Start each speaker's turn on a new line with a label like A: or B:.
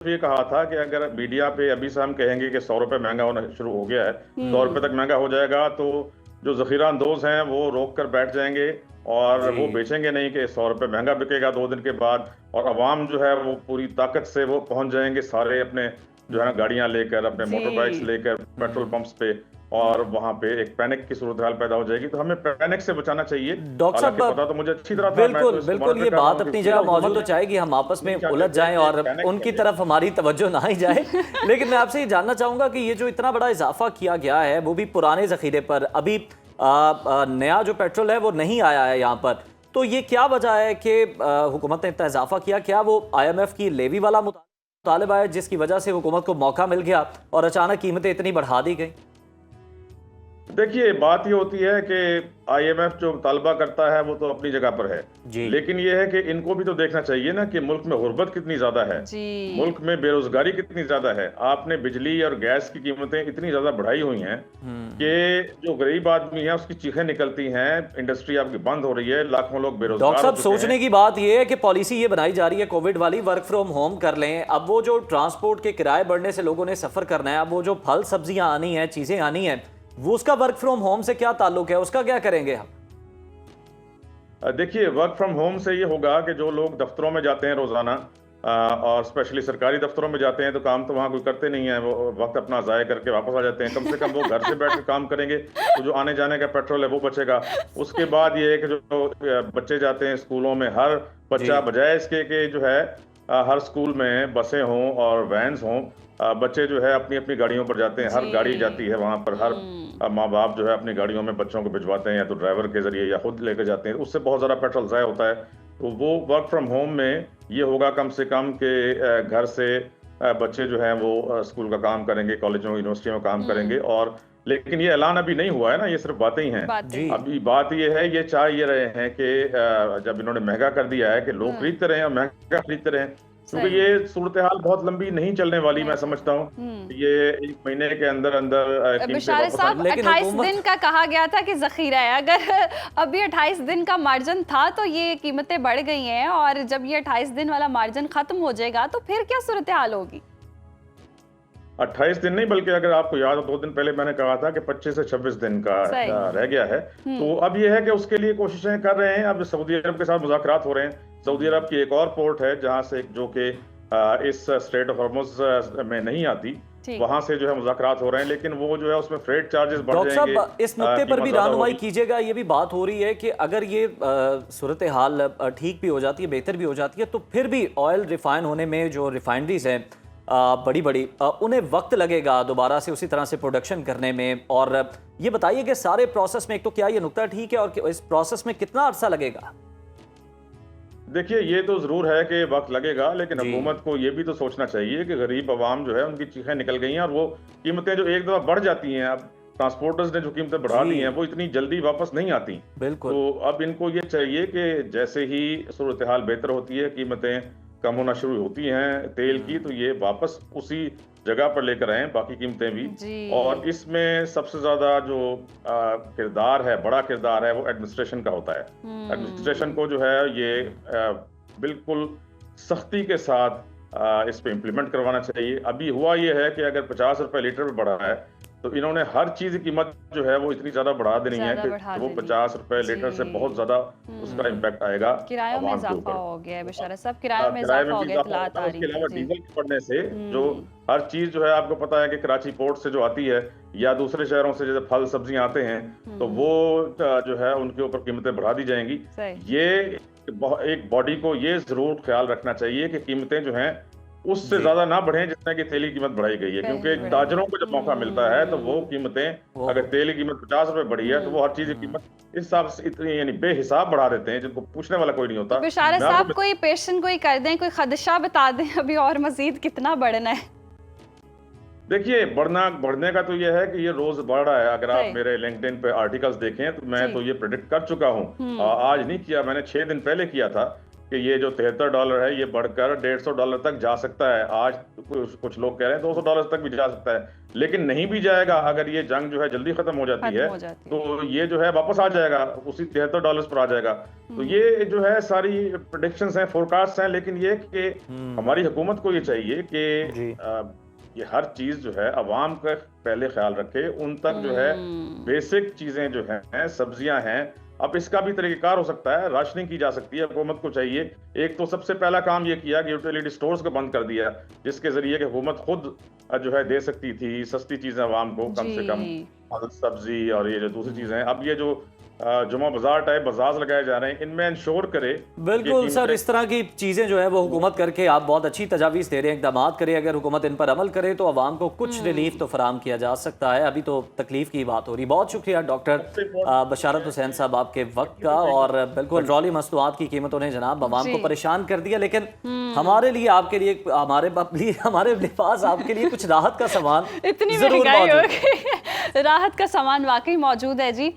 A: ये कहा था कि अगर मीडिया पे अभी से हम कहेंगे कि 100 रुपये महंगा होना शुरू हो गया है, 100 रुपये तक महंगा हो जाएगा, तो जो जखीरा अंदोज हैं वो रोक कर बैठ जाएंगे और वो
B: जी।
A: बेचेंगे नहीं कि 100 रुपये महंगा बिकेगा 2 दिन के बाद। और अवाम जो है वो पूरी ताकत से वो पहुंच जाएंगे सारे अपने जो है ना गाड़ियां लेकर, अपने मोटर बाइक्स
C: जी।
A: लेकर पेट्रोल पंप्स पे, और वहां पे एक पैनिक की सूरत हाल पैदा हो जाएगी। तो हमें पैनिक से बचाना चाहिए।
B: डॉक्टर
A: हालांकि
B: साहब,
A: पता तो मुझे अच्छी तरह था, मैं तो
B: बिल्कुल
A: इसको
B: बिल्कुल,
A: मॉनिटर
B: ये
A: कर रहा
B: बात
A: हूँ
B: अपनी
A: कि
B: जगह
A: हुकूमत
B: मौजूद तो चाहेगी हम आपस में
A: नहीं चाहते
B: उलझ
A: थे
B: जाएं
A: कि
B: और
A: पैनिक
B: उनकी
A: कर
B: तरफ
A: जाए।
B: हमारी तवज्जो ना ही जाए। लेकिन मैं आपसे ये जानना चाहूंगा कि ये जो इतना बड़ा इजाफा किया गया है वो भी पुराने जखीरे पर, अभी नया जो पेट्रोल है वो नहीं आया है यहाँ पर, तो ये क्या वजह है कि हुकूमत ने इतना इजाफा किया? क्या वो IMF की लेवी वाला मुतालिबा है जिसकी वजह से हुकूमत को मौका मिल गया और अचानक कीमतें इतनी बढ़ा दी गई?
A: देखिए, बात ये होती है कि IMF जो मुतालबा करता है वो तो अपनी जगह पर है,
B: जी।
A: लेकिन ये है कि इनको भी तो देखना चाहिए ना कि मुल्क में गुर्बत कितनी ज्यादा है,
C: जी।
A: मुल्क में बेरोजगारी कितनी ज्यादा है। आपने बिजली और गैस की कीमतें इतनी ज्यादा बढ़ाई हुई हैं कि जो गरीब आदमी है उसकी चीखें निकलती हैं, इंडस्ट्री आपकी बंद हो रही है, लाखों लोग
B: डॉक्टर
A: बेरोजगार
B: साहब,
A: हो चुके
B: सोचने
A: हैं।
B: की बात यह है कि पॉलिसी ये बनाई जा रही है कोविड वाली, वर्क फ्रॉम होम कर लें। अब वो जो ट्रांसपोर्ट के किराए बढ़ने से लोगों ने सफर करना है, अब वो जो फल सब्जियां आनी है, चीजें आनी है, वो उसका वर्क फ्रॉम होम से क्या ताल्लुक है? उसका क्या करेंगे हम?
A: देखिए, वर्क फ्रॉम होम से ये होगा कि जो लोग दफ्तरों में जाते हैं रोजाना, और स्पेशली सरकारी दफ्तरों में जाते हैं, तो काम तो वहाँ कोई करते नहीं है, वो वक्त अपना ज़ाया करके वापस आ जाते हैं। कम से कम वो घर से बैठ के काम करेंगे तो जो आने जाने का पेट्रोल है वो बचेगा। उसके बाद ये है कि जो बच्चे जाते हैं स्कूलों में, हर बच्चा,
B: जी।
A: बजाय इसके कि जो है हर स्कूल में बसें हों और वैन्स हों, बच्चे जो है अपनी अपनी गाड़ियों पर जाते हैं, हर गाड़ी जाती है वहाँ पर, हर माँ बाप जो है अपनी गाड़ियों में बच्चों को भिजवाते हैं, या तो ड्राइवर के जरिए या खुद लेकर जाते हैं। उससे बहुत ज़्यादा पेट्रोल ज़ाया होता है। तो वो वर्क फ्रॉम होम में ये होगा कम से कम कि घर से बच्चे जो हैं वो स्कूल का काम करेंगे, कॉलेजों यूनिवर्सिटियों में काम करेंगे। और लेकिन ये ऐलान अभी नहीं हुआ है ना, ये सिर्फ बातें ही हैं।
C: बातें
B: जी।
A: अभी बात ये है, ये चाह ये रहे हैं कि जब इन्होंने महंगा कर दिया है कि लोग खरीदते रहे और महंगा खरीदते रहे, क्योंकि
C: सही।
A: ये सूरत हाल बहुत लंबी नहीं चलने वाली, मैं
C: नहीं।
A: समझता हूँ ये 1 महीने के अंदर अंदर कीमतें
C: बिशारे
A: वापस आ
C: साहब,
B: लेकिन
C: 28
B: हुकूमत
C: दिन का कहा गया था कि जखीरा है, अगर अभी 28 दिन का मार्जिन था तो ये कीमतें बढ़ गई हैं, और जब ये 28 दिन वाला मार्जिन खत्म हो जाएगा तो फिर क्या सूरत हाल होगी?
A: 28 दिन नहीं, बल्कि अगर आपको याद हो 2 दिन पहले मैंने कहा था कि 25 से 26 दिन का
C: सही।
A: रह गया है। तो अब ये है कि उसके लिए कोशिशें कर रहे हैं। अब सऊदी अरब के साथ मुज़ाकरात हो रहे हैं। सऊदी अरब की एक और पोर्ट है जहां से, जो कि इस स्ट्रेट ऑफ हॉर्मुज़ में नहीं आती,
C: ठीक।
A: वहां से जो है मुज़ाकरात हो रहे हैं, लेकिन वो जो है उसमें फ्रेट चार्जेस बढ़
B: डॉक्टर
A: जाएंगे,
B: साहब, इस नुक्ते पर
A: कीमत
B: भी
A: ज़्यादा
B: रहनुमाई
A: होगी।
B: कीजिएगा। ये भी बात हो रही है कि अगर ये सूरत हाल ठीक भी हो जाती है, बेहतर भी हो जाती है, तो फिर भी ऑयल रिफाइन होने में जो रिफाइनरीज हैं बड़ी बड़ी, उन्हें वक्त लगेगा दोबारा से उसी तरह से प्रोडक्शन करने में। और ये बताइए कि सारे प्रोसेस में, एक तो क्या ये नुक्ता ठीक है, और इस प्रोसेस में कितना अरसा लगेगा?
A: देखिए, ये तो जरूर है कि वक्त लगेगा, लेकिन
B: जी।
A: हुकूमत को ये भी तो सोचना चाहिए कि गरीब आवाम जो है उनकी चीखें निकल गई हैं, और वो कीमतें जो एक दफा बढ़ जाती हैं, अब ट्रांसपोर्टर्स ने जो कीमतें बढ़ा दी
B: जी।
A: हैं वो इतनी जल्दी वापस नहीं आती।
B: बिल्कुल।
A: तो अब इनको ये चाहिए कि जैसे ही सूरत हाल बेहतर होती है, कीमतें कम होना शुरू होती हैं तेल की, तो ये वापस उसी जगह पर लेकर आए बाकी कीमतें भी।
C: जी।
A: और इसमें सबसे ज्यादा जो किरदार है, बड़ा किरदार है, वो एडमिनिस्ट्रेशन का होता है। एडमिनिस्ट्रेशन को जो है ये बिल्कुल सख्ती के साथ इस पे इम्प्लीमेंट करवाना चाहिए। अभी हुआ ये है कि अगर 50 रुपए लीटर पे बढ़ा है, तो इन्होंने हर चीज की कीमत जो है वो इतनी ज्यादा बढ़ा देनी है
C: ज्यादा
A: कि
C: बढ़ा
A: वो
C: देनी।
A: 50 रुपए लीटर से
C: जी।
A: बहुत ज्यादा उसका इम्पैक्ट आएगा
C: किरायों में
A: आवाम के
C: इजाफा
A: ऊपर।
C: हो गया है बिशारा साहब, किरायों में
A: किराए
C: इजाफा हो
A: भी
C: गया,
A: इजाफा
C: इतलात
A: होता
C: आ
A: है।
C: रही
A: उसके अलावा
C: थी। जी।
A: डीजल के बढ़ने से जो हर चीज जो है, आपको पता है कि कराची पोर्ट से जो आती है या दूसरे शहरों से जैसे फल सब्जियां आते हैं, तो वो जो है उनके ऊपर कीमतें बढ़ा दी जाएंगी।
C: सही।
A: ये एक बॉडी को ये जरूर ख्याल रखना चाहिए कि कीमतें जो हैं उससे
B: जी।
A: ज्यादा ना बढ़े जितना कि तेल की कीमत बढ़ाई गई है, क्योंकि
C: बढ़ाई
A: ताजरों को जब मौका मिलता है तो वो कीमतें,
B: वो
A: अगर तेल की कीमत 50 रुपए बढ़ी है तो वो हर चीज की कीमत इस हिसाब से इतनी यानी बेहिसाब बढ़ा देते हैं, जिनको पूछने वाला कोई नहीं
C: तो
A: होता।
C: बिशारा
A: मैं
C: साहब,
A: आपको
C: कोई पेशन कोई कर दें, कोई खदशा बता दें अभी और मजीद कितना बढ़ना है?
A: देखिए, बढ़ने का तो ये है कि ये रोज बढ़ रहा है। अगर आप
C: सही।
A: मेरे लिंक्डइन पे आर्टिकल्स देखें तो मैं
C: जी।
A: तो ये प्रेडिक्ट कर चुका हूँ। आज नहीं किया, मैंने 6 दिन पहले किया था कि ये जो $73 है ये बढ़कर $150 तक जा सकता है। आज कुछ लोग कह रहे हैं $200 तक भी जा सकता है, लेकिन नहीं भी जाएगा। अगर ये जंग जो है जल्दी खत्म हो जाती है तो ये जो है वापस आ जाएगा, उसी $73 पर आ जाएगा। तो ये जो है सारी प्रेडिक्शंस हैं, फोरकास्ट हैं, लेकिन ये कि हमारी हुकूमत को ये चाहिए कि ये हर चीज जो है अवाम का पहले ख्याल रखे, उन तक जो है बेसिक चीजें जो हैं, सब्जियां हैं। अब इसका भी तरीकेकार हो सकता है, राशनिंग की जा सकती है। हुकूमत को चाहिए, एक तो सबसे पहला काम ये किया कि यूटिलिटी स्टोर्स को बंद कर दिया, जिसके जरिए कि हुकूमत खुद जो है दे सकती थी सस्ती चीजें अवाम को, कम से कम फल सब्जी और ये जो दूसरी चीजें हैं। अब ये जो जुमा बाजार टाइप बाजार लगाए जा रहे हैं, इनमें इंश्योर करे।
B: बिल्कुल सर, इस तरह की चीज़ें जो है वो हुकूमत करके आप बहुत अच्छी तजावीज़ दे रहे हैं, इकदाम करे। अगर हुकूमत इन पर अमल करे तो आवाम को कुछ रिलीफ तो फराम किया जा सकता है। अभी तो तकलीफ की बात हो रही। बहुत शुक्रिया डॉक्टर बशारत हुसैन साहब आपके वक्त का। और बिल्कुल रौली मसनूआत की कीमतों ने जनाब आवाम को परेशान कर दिया, लेकिन हमारे लिए, आपके लिए, हमारे पास आपके लिए कुछ राहत का सामान,
C: इतनी महंगाई हो गई, राहत का सामान वाकई मौजूद है जी।